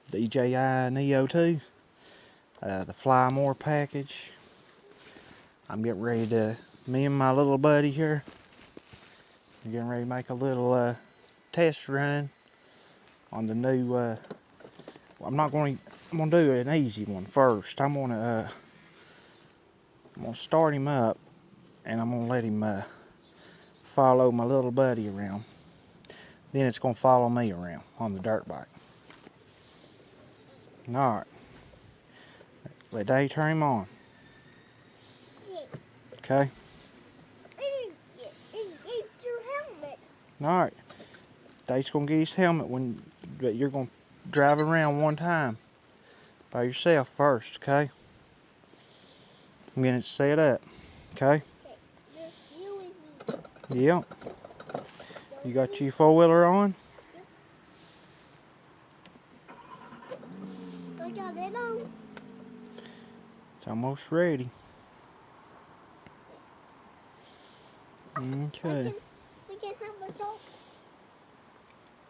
DJI Neo 2, the flymore package. I'm getting ready to, me and my little buddy here, we're getting ready to make a little test run on the new, I'm gonna do an easy one first. I'm gonna start him up, and I'm gonna let him follow my little buddy around. Then it's gonna follow me around on the dirt bike. Alright. Let Dave turn him on. Okay. It's your helmet. Alright. Dave's gonna get his helmet but you're gonna drive around one time by yourself first, okay? I'm getting it set up. Okay? Yep. You got your four-wheeler on? I got it on. It's almost ready. Okay. We can have a talk.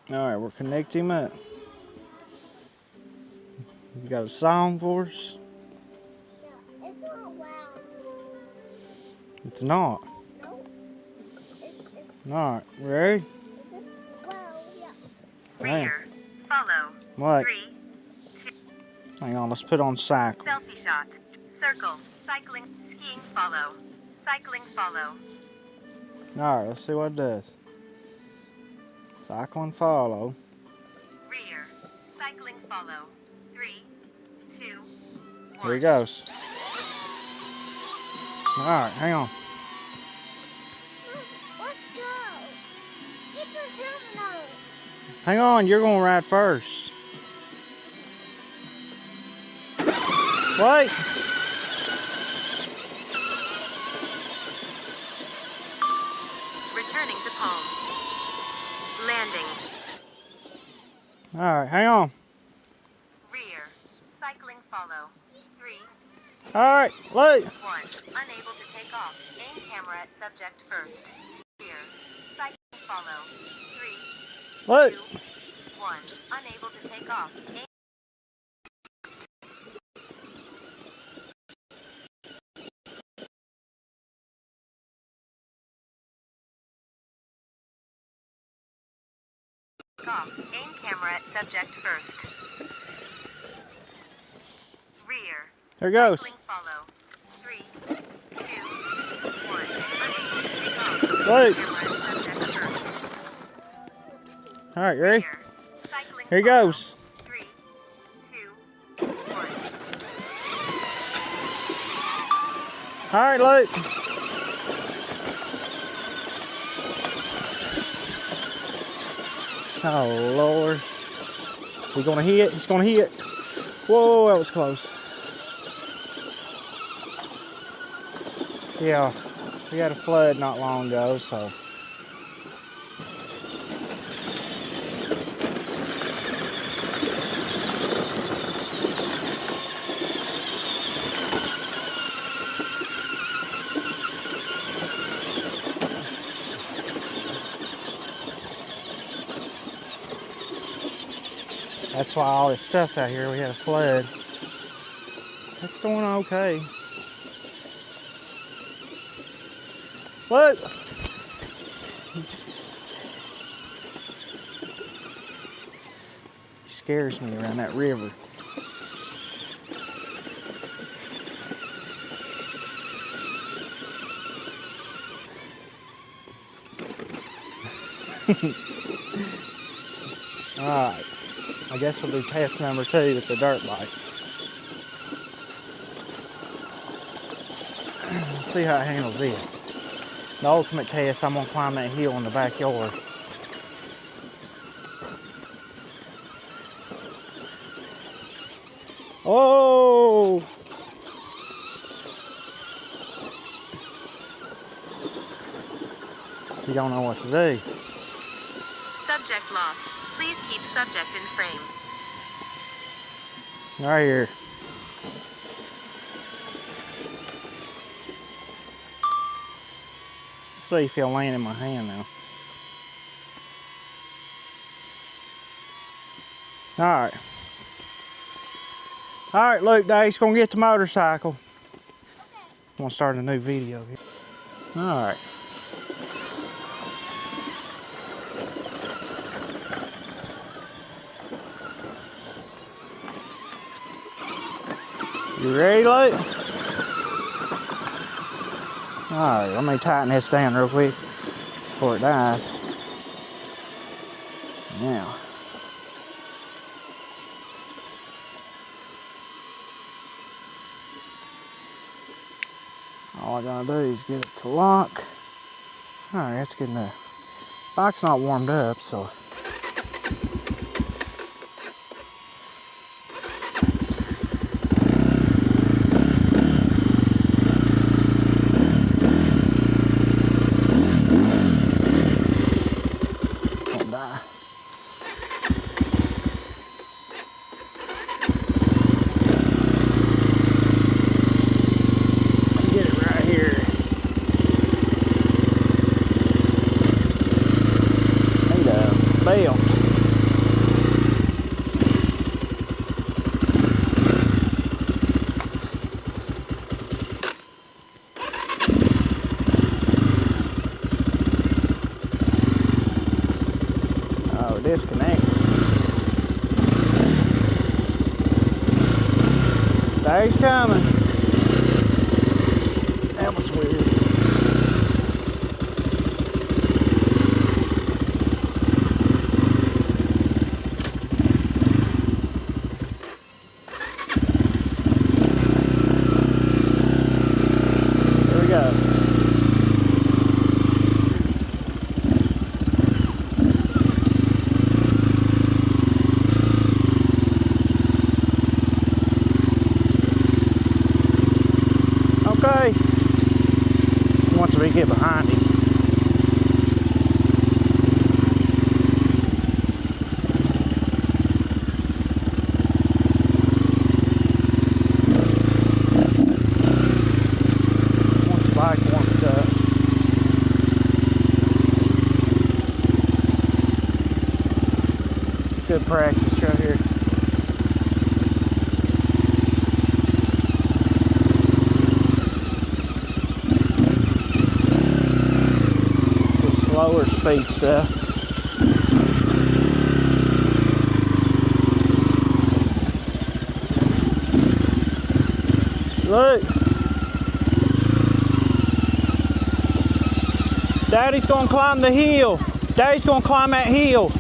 Alright, we're connecting him up. You got a song for us? Yeah, it's not loud. It's not. No. It's Alright, ready? well, yeah. Rear, follow. What? 3, 2. Hang on, let's put on cycle. Selfie shot. Circle. Cycling. Skiing follow. Cycling follow. Alright, let's see what it does. Cycle and follow. Rear. Cycling follow. 3, 2, 1. Here he goes. Alright, hang on. Let's go. Get your helmet on. Hang on, you're gonna ride first. Wait! Returning to Palm. Landing. Alright, hang on. Rear. Cycling follow. 3, Alright, look. 1. Unable to take off. Aim camera at subject first. Rear. Cycling follow. 3, Look. 2, 1. Unable to take off. Aim. Off. Aim camera at subject first. Rear. There it goes. Cycling follow. 3, 2, 1. Unable to take off. Look. Camera at subject first. Alright, you ready? Rear. Cycling Here he follow. goes. 3, 2, 1. Alright, look. Oh, Lord. Is he gonna hit? He's gonna hit. Whoa, that was close. Yeah, we had a flood not long ago, so. That's why all this stuff's out here. We had a flood. It's doing okay. Look! He scares me around that river. Alright. I guess we'll do test number 2 with the dirt bike. Let's see how it handles this. The ultimate test, I'm gonna climb that hill in the backyard. Oh! You don't know what to do. Subject lost. Please keep subject in frame. Right here. Let's see if he'll land in my hand now. Alright. All right, Luke, Dave's gonna get the motorcycle. Okay. I'm gonna start a new video here. All right. You ready, Luke? All right, let me tighten this down real quick before it dies. Now. All I gotta do is get it to lock. All right, that's good enough. Bike's not warmed up, so. Won't die. Get it right here. Need a belt. Oh, disconnect. Dave's coming. That was weird. Here we go. Okay. He wants to get behind him. Once the bike warms up. It's good practice right here. Slower speed stuff. Look. Daddy's gonna climb the hill. Daddy's gonna climb that hill.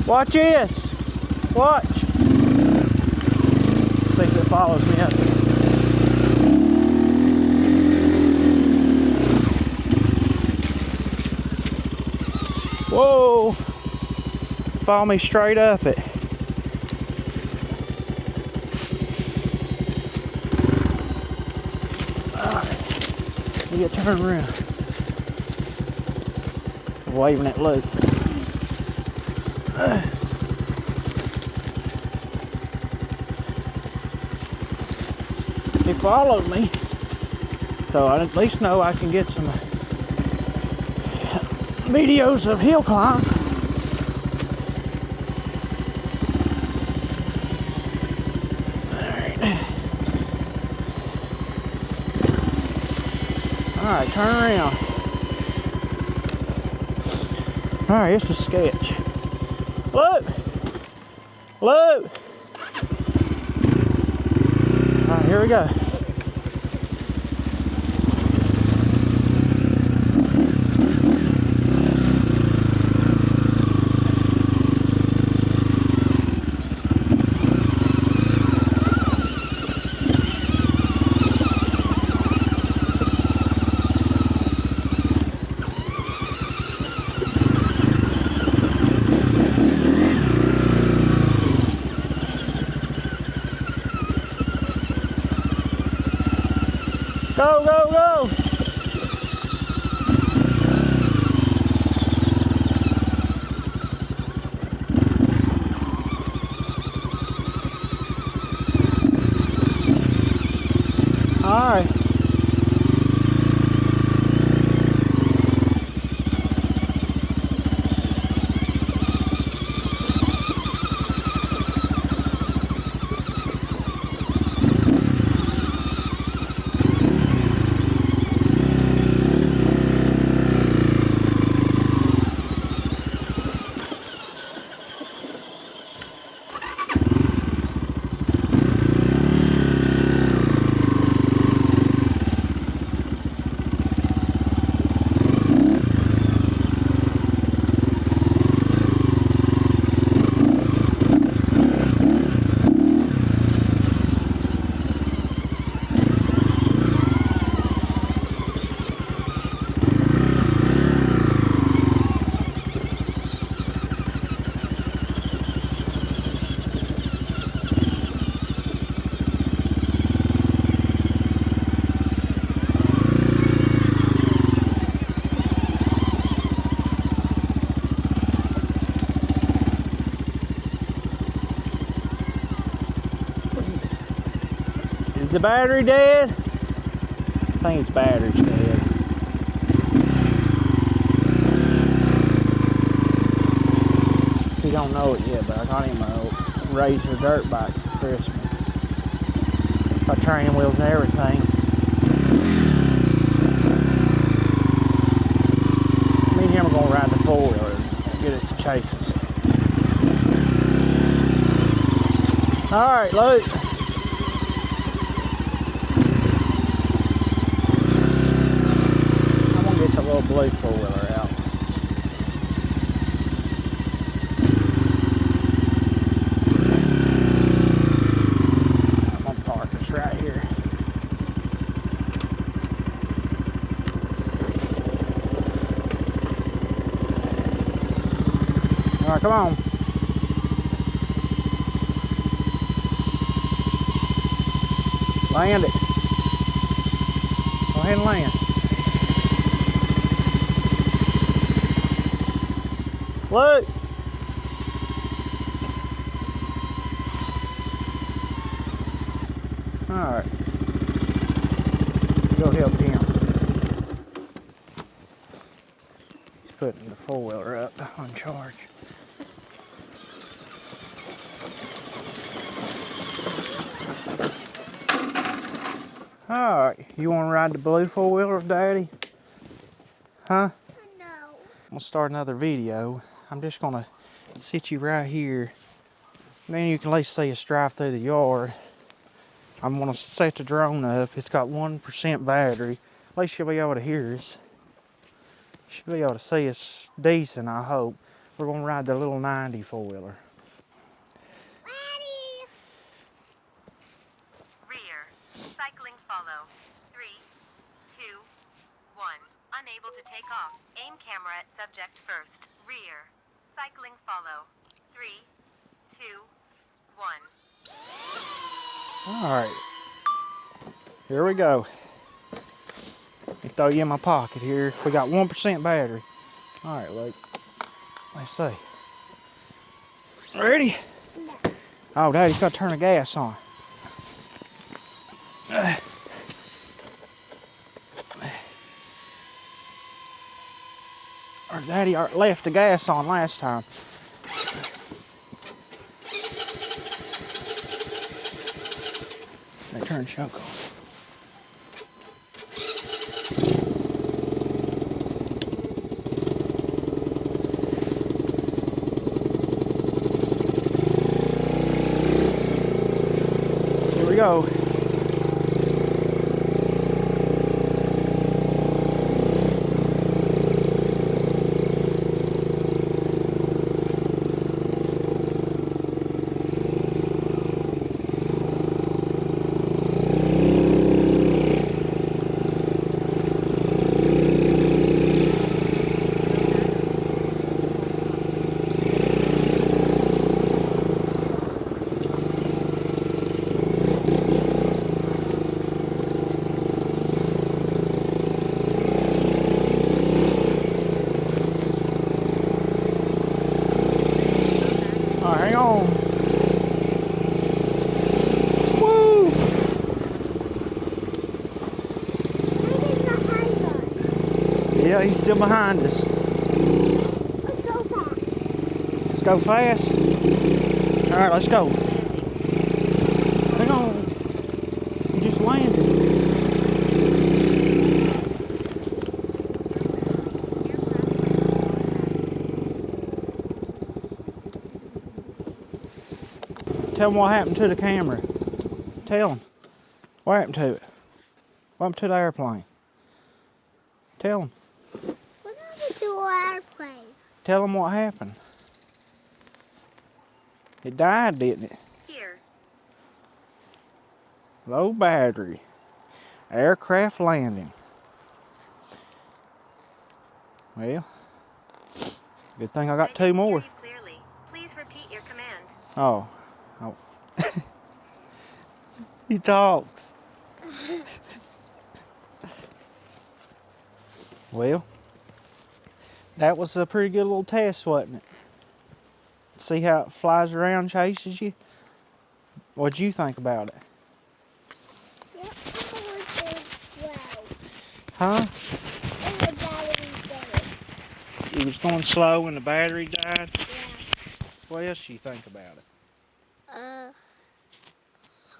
Watch this. Watch. See if it follows me up. Whoa. Follow me straight up it. Alright. We gotta turn around. Waving at Luke. He followed me, so I at least know I can get some videos of hill climb. Alright, turn around. Alright, here's the sketch. Look! Look! Alright, here we go. Go, go, go! All right. the battery dead? I think its battery's dead. You don't know it yet, but I got him a Razor dirt bike for Christmas. Got training wheels and everything. Me and him are gonna ride the four-wheeler and get it to Chase's. Alright, Luke. I'm gonna get the little blue four-wheeler out. I'm gonna park this right here. Alright, come on. Land it. Go ahead and land. Look. Alright. Go help him. He's putting the four-wheeler up on charge. Alright, you want to ride the blue four-wheeler with Daddy? Huh? No. I'm going to start another video. I'm just going to sit you right here. Then you can at least see us drive through the yard. I'm going to set the drone up. It's got 1% battery. At least you'll be able to hear us. She'll be able to see us decent, I hope. We're going to ride the little 90 four-wheeler. Cycling follow. 3, 2, 1. Unable to take off. Aim camera at subject first. Rear. Cycling follow. 3, 2, 1. Alright. Here we go. Let me throw you in my pocket here. We got 1% battery. Alright, Luke. Let's see. Ready? Oh, Daddy's got to turn the gas on. Our Daddy left the gas on last time. They turn choke on. Here we go. Hang on. Woo! Yeah, he's still behind us. Let's go fast. Let's go fast. All right, let's go. Hang on. You just landed. Tell them what happened to the camera. Tell them. What happened to it? What happened to the airplane? Tell them. What happened to our airplane? Tell them what happened. It died, didn't it? Here. Low battery. Aircraft landing. Well, good thing I got two more. Clearly. Please repeat your command. Oh. Oh. He talks. Well, that was a pretty good little test, wasn't it? See how it flies around, chases you? What'd you think about it? Huh? And the battery's dead. It was going slow and the battery died. Yeah. What else do you think about it?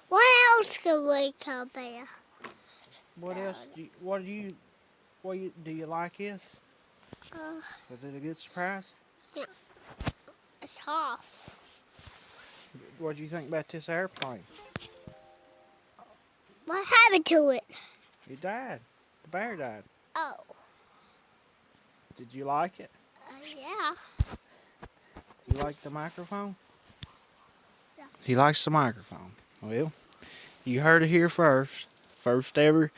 What else could we compare? What else? Do you like this? Was it a good surprise? It's half. What do you think about this airplane? What happened to it? It died. The battery died. Oh. Did you like it? Yeah. You like the microphone? Yeah. He likes the microphone. Well, you heard it here first. First ever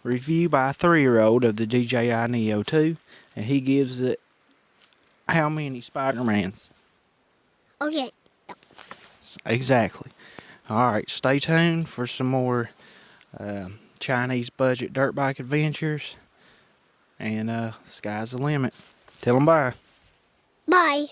review by a 3-year-old of the DJI Neo 2. And he gives it how many Spider-Mans? Okay. Exactly. Alright, stay tuned for some more Chinese budget dirt bike adventures. And sky's the limit. Tell them bye. Bye.